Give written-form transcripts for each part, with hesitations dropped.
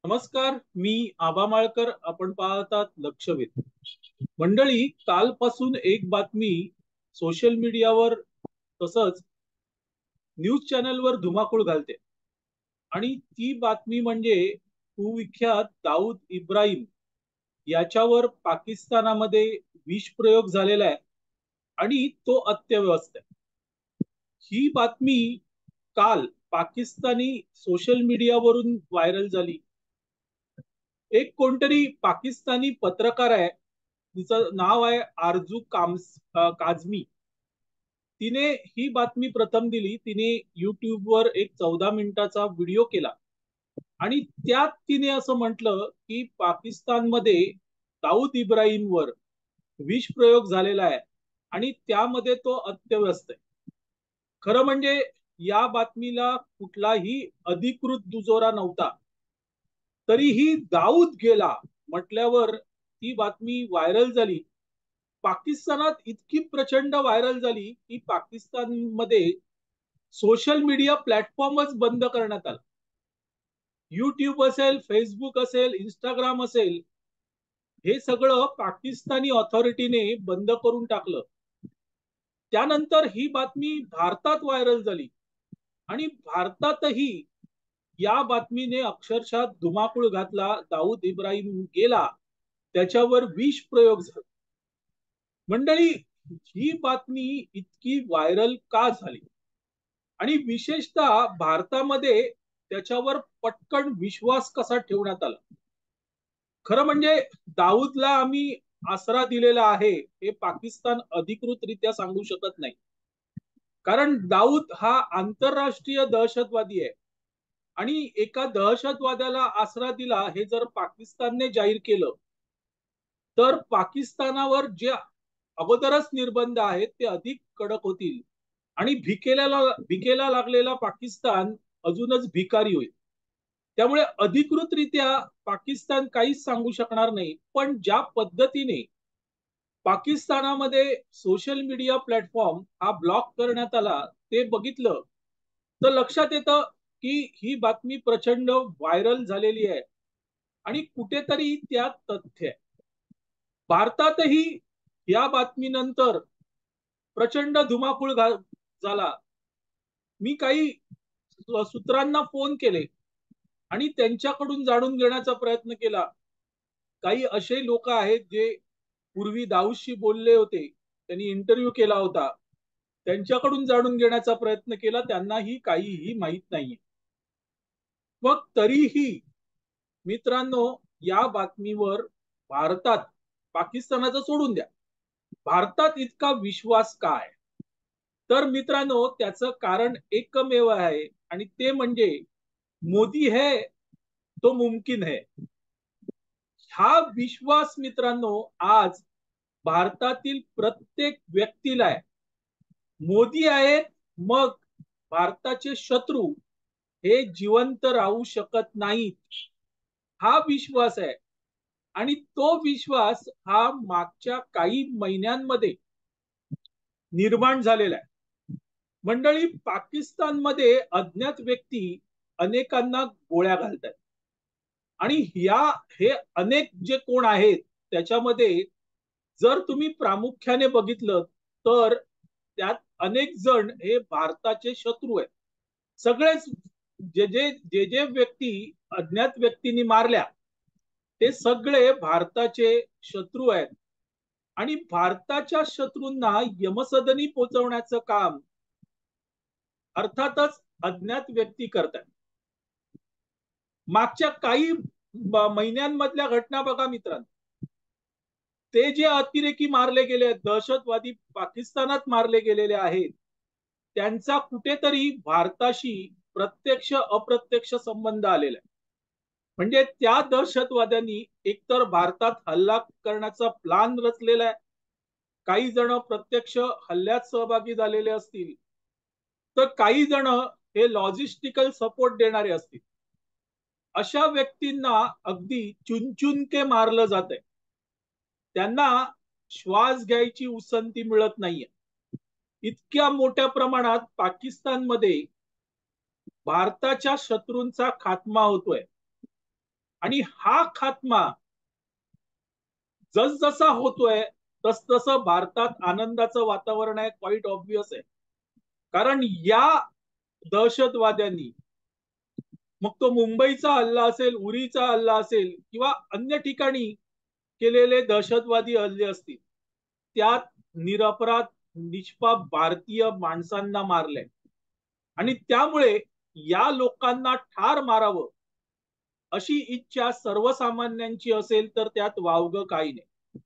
नमस्कार, मी आबा माळकर. आपण पाहतात लक्षवेध. मंडळी, कालपासून एक बातमी सोशल मीडियावर तसंच न्यूज चॅनलवर धुमाकूळ घालते. आणि ती बातमी म्हणजे कुविख्यात दाऊद इब्राहिम याच्यावर पाकिस्तानामध्ये विषप्रयोग झालेला आहे आणि तो अत्यवस्थ आहे. ही बातमी काल पाकिस्तानी सोशल मीडियावरून व्हायरल झाली. एक कोणतरी पाकिस्तानी पत्रकार आहे, तिचं नाव आहे आरजू काझमी. तिने ही बातमी प्रथम दिली. तिने युट्यूबवर एक 14 मिनिटाचा व्हिडिओ केला आणि त्यात तिने असं म्हटलं की पाकिस्तानमध्ये दाऊद इब्राहिमवर विषप्रयोग झालेला आहे आणि त्यामध्ये तो अत्यवस्थ आहे. खरं म्हणजे या बातमीला कुठलाही अधिकृत दुजोरा नव्हता. तरीही दाऊद गेला म्हटल्यावर ती बातमी व्हायरल झाली. पाकिस्तानात इतकी प्रचंड व्हायरल झाली की पाकिस्तानमध्ये सोशल मीडिया प्लॅटफॉर्मच बंद करण्यात आला. युट्यूब असेल, फेसबुक असेल, इंस्टाग्राम असेल, हे सगळं पाकिस्तानी ऑथॉरिटीने बंद करून टाकलं. त्यानंतर ही बातमी भारतात व्हायरल झाली आणि भारतातही या बातमीने अक्षरशः धुमाकूळ घातला. दाऊद इब्राहिम गेला, त्याच्यावर विष प्रयोग झाला. मंडळी, ही बातमी इतकी व्हायरल का झाली आणि विशेषतः भारतामध्ये त्याच्यावर पटकन विश्वास कसा ठेवण्यात आला? खरं म्हणजे दाऊदला आम्ही आसरा दिलेला आहे हे पाकिस्तान अधिकृतरित्या सांगू शकत नाही. कारण दाऊद हा आंतरराष्ट्रीय दहशतवादी आहे आणि एका दहशतवाद्याला आसरा दिला हे जर पाकिस्तानने जाहीर केलं तर पाकिस्तानावर जे अगोदरच निर्बंध आहेत ते अधिक कडक होतील आणि भिकेला लागलेला पाकिस्तान अजूनच भिकारी होईल. त्यामुळे अधिकृतरित्या पाकिस्तान काहीच सांगू शकणार नाही. पण ज्या पद्धतीने पाकिस्तानामध्ये सोशल मीडिया प्लॅटफॉर्म हा ब्लॉक करण्यात आला ते बघितलं तर लक्षात येतं की ही बातमी प्रचंड व्हायरल झालेली आहे आणि कुठेतरी त्यात तथ्य आहे. भारतातही या बातमीनंतर प्रचंड धुमाकूळ झाला. मी काही सूत्रांना फोन केले आणि त्यांच्याकडून जाणून घेण्याचा प्रयत्न केला. काही असे लोक आहेत जे पूर्वी दाऊदशी बोलले होते, त्यांनी इंटरव्ह्यू केला होता, त्यांच्याकडून जाणून घेण्याचा प्रयत्न केला. त्यांनाही काहीही माहीत नाहीये. मग तरीही मित्रांनो, या बातमीवर भारतात, पाकिस्तानाचं सोडून द्या, भारतात इतका विश्वास काय? तर मित्रांनो, त्याचं कारण एकमेव आहे आणि ते म्हणजे मोदी है तो मुमकिन है. हा विश्वास मित्रांनो आज भारतातील प्रत्येक व्यक्तीला आहे. मोदी आहेत, मग भारताचे शत्रू हे जिवंत राहू शकत नाहीत, हा विश्वास आहे. आणि तो विश्वास हा मागच्या काही महिन्यांमध्ये निर्माण झालेला आहे. मंडळी, पाकिस्तानमध्ये अज्ञात व्यक्ती अनेकांना गोळ्या घालतात आणि हे अनेक जे कोण आहेत त्याच्यामध्ये जर तुम्ही प्रामुख्याने बघितलं तर त्यात अनेक जण हे भारताचे शत्रू आहेत. सगळेच जे व्यक्ती अज्ञात व्यक्तींनी मारल्या ते सगळे भारताचे शत्रू आहेत आणि भारताच्या शत्रूंना यमसदनी पोचवण्याचं काम अर्थातच अज्ञात व्यक्ती करतात. मागच्या काही महिन्यांमधल्या घटना बघा मित्रांनो. ते जे अतिरेकी मारले गेले आहेत, दहशतवादी पाकिस्तानात मारले गेलेले आहेत, त्यांचा कुठेतरी भारताशी प्रत्यक्ष अप्रत्यक्ष संबंध आलेला आहे. म्हणजे त्या दहशतवाद्यांनी एकतर भारतात हल्ला करण्याचा प्लान रचलेला आहे, काही जण प्रत्यक्ष हल्ल्यात सहभागी झालेले असतील, तर काही जण हे लॉजिस्टिकल सपोर्ट देणारे असतील. अशा व्यक्तींना अगदी चुनचुन के मारलं जात आहे. त्यांना श्वास घ्यायची उसंती मिळत नाहीये. इतक्या मोठ्या प्रमाणात पाकिस्तानमध्ये भारताच्या शत्रूंचा खात्मा होतोय आणि हा खात्मा जसजसा होतोय तसतसं भारतात आनंदाचं वातावरण आहे, क्वाईट ऑब्विस आहे. कारण या दहशतवाद्यांनी, मग तो मुंबईचा हल्ला असेल, उरीचा हल्ला असेल किंवा अन्य ठिकाणी केलेले दहशतवादी हल्ले असतील, त्यात निरपराध निष्पाप भारतीय माणसांना मारले आणि त्यामुळे या लोकांना ठार मारावं अशी इच्छा सर्वसामान्यांची असेल तर त्यात वावगं काही नाही.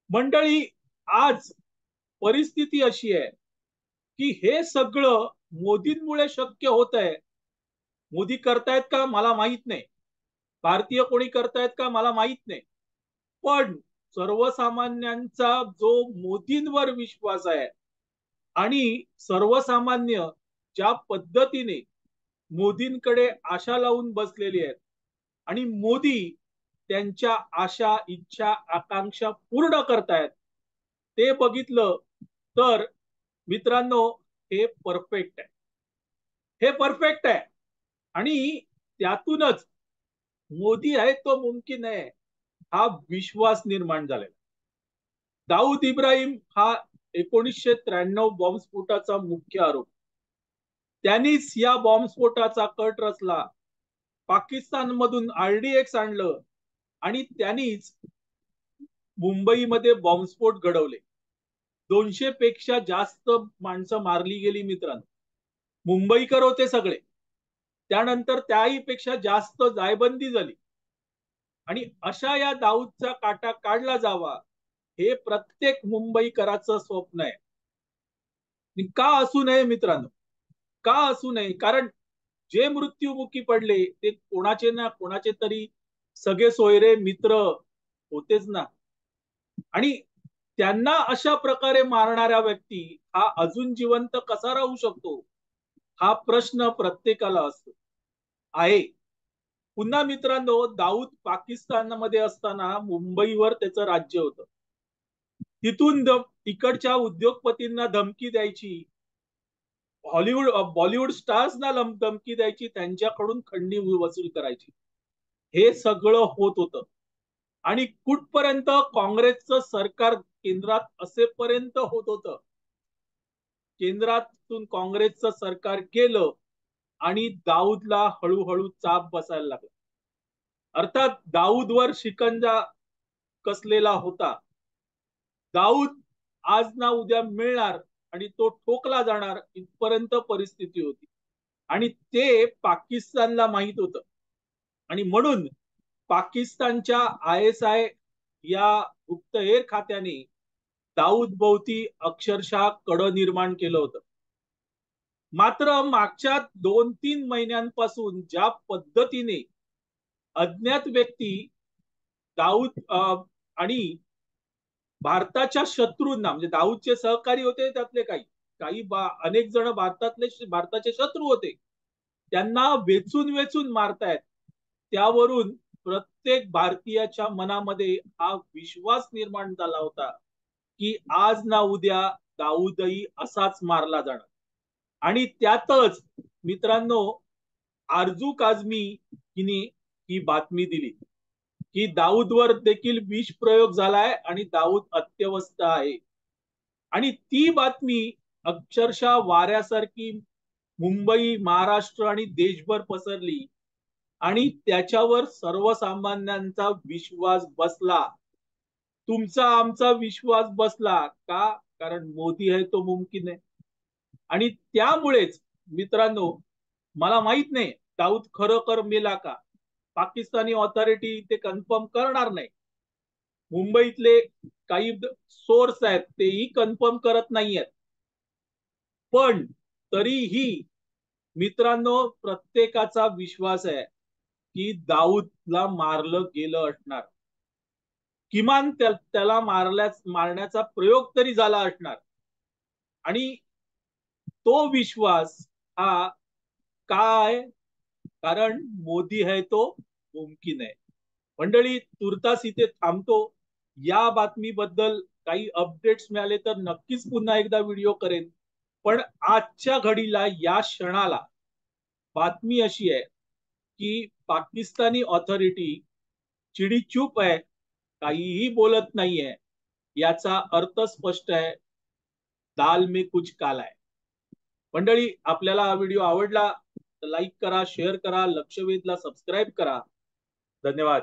मंडळी, आज परिस्थिती अशी आहे की हे सगळं मोदींमुळे शक्य होत आहे. मोदी करतायत का मला माहित नाही, भारतीय कोणी करतायत का मला माहित नाही, पण सर्वसामान्यांचा जो मोदींवर विश्वास आहे आणि सर्वसामान्य ज्या पद्धतीने मोदींकडे आशा लावून बसलेली आहेत आणि मोदी त्यांच्या आशा, इच्छा, आकांक्षा पूर्ण करतायत, ते बघितलं तर मित्रांनो हे परफेक्ट आहे. हे परफेक्ट आहे आणि त्यातूनच मोदी आहे तो मुमकिन आहे हा विश्वास निर्माण झालेला. दाऊद इब्राहिम हा 1993 बॉम्बस्फोटाचा मुख्य आरोप. त्यांनीच या बॉम्बस्फोटाचा कट रचला, पाकिस्तानमधून RDX आणलं आणि त्यांनीच मुंबईमध्ये बॉम्बस्फोट घडवले. 200 पेक्षा जास्त माणसं मारली गेली मित्रांनो. मुंबईकर होते सगळे. त्यानंतर त्याही पेक्षा जास्त जायबंदी झाली आणि अशा या दाऊदचा काटा काढला जावा हे प्रत्येक मुंबईकराचं स्वप्न आहे. का असू नये मित्रांनो, का असू नये? कारण जे मृत्युमुखी पडले ते कोणाचे ना कोणाचे तरी सगळे सोयरे मित्र होतेच ना. आणि त्यांना अशा प्रकारे मारणाऱ्या व्यक्ती हा अजून जिवंत कसा राहू शकतो, हा प्रश्न प्रत्येकाला असतो आहे. पुन्हा मित्रांनो, दाऊद पाकिस्तानमध्ये असताना मुंबईवर त्याचं राज्य होतं. तिथून तिकडच्या उद्योगपतींना धमकी द्यायची, हॉलिवूड बॉलिवूड स्टार्सना धमकी द्यायची, त्यांच्याकडून खंडणी वसूल करायची. हे सगळं होत होतं आणि कुठपर्यंत काँग्रेसचं सरकार केंद्रात असेपर्यंत होत होतं. केंद्रातून काँग्रेसचं सरकार केलं आणि दाऊदला हळूहळू चाप बसायला लागला. अर्थात दाऊदवर शिकंजा कसलेला होता. दाऊद आज ना उद्या मिळणार आणि तो ठोकला जाणार इथपर्यंत परिस्थिती होती आणि ते पाकिस्तानला माहित होतं. आणि म्हणून पाकिस्तानच्या ISI या गुप्तहेर खात्याने दाऊद भोवती अक्षरशः कड निर्माण केलं होतं. मात्र मागच्या 2-3 महिन्यांपासून ज्या पद्धतीने अज्ञात व्यक्ती दाऊद आणि भारताच्या शत्रूंना, म्हणजे दाऊदचे सहकारी होते त्यातले काही काही अनेक जण भारताचे शत्रू होते, त्यांना वेचून वेचून मारतायत. त्यावरून प्रत्येक भारतीयाच्या मनामध्ये हा विश्वास निर्माण झाला होता की आज ना उद्या दाऊदही असाच मारला जाणार. आणि त्यातच मित्रांनो, आरजू काझमी हिने ही बातमी दिली की दाऊदवर देखील विष प्रयोग झालाय आणि दाऊद अत्यवस्थ आहे. आणि ती बातमी अक्षरशः वाऱ्यासारखी मुंबई, महाराष्ट्र आणि देशभर पसरली आणि त्याच्यावर सर्वसामान्यांचा विश्वास बसला. तुमचा आमचा विश्वास बसला का? कारण मोदी आहे तो मुमकिन आहे. आणि त्यामुळेच मित्रांनो, मला माहित नाही दाऊद खरोखर मेला का, पाकिस्तानी ऑथॉरिटी ते कन्फर्म करणार नाही. मुंबईतले काही सोर्स आहेत तेही कन्फर्म करत नाहीयेत. पण तरीही मित्रांनो, प्रत्येकाचा विश्वास आहे की दाऊदला मारलं गेलं असणार. किमान त्याला मारण्याचा प्रयोग तरी झाला असणार. आणि तो विश्वास हा काय? कारण मोदी है तो मुमकिन है. मंडळी, तुर्तास इथे थांबतो. या बातमीबद्दल काही अपडेट्स मिळाले तर नक्कीच पुन्हा एकदा व्हिडिओ करेन. पण आजच्या घडीला, या क्षणाला बातमी अशी आहे की पाकिस्तानी ऑथॉरिटी चिडी चूप आहे, काहीही बोलत नाहीये, याचा अर्थ स्पष्ट आहे, दाल में कुछ काला आहे. मंडळी, आपल्याला हा व्हिडिओ आवडला तर लाईक करा, शेअर करा, लक्षवेधला सबस्क्राईब करा. धन्यवाद.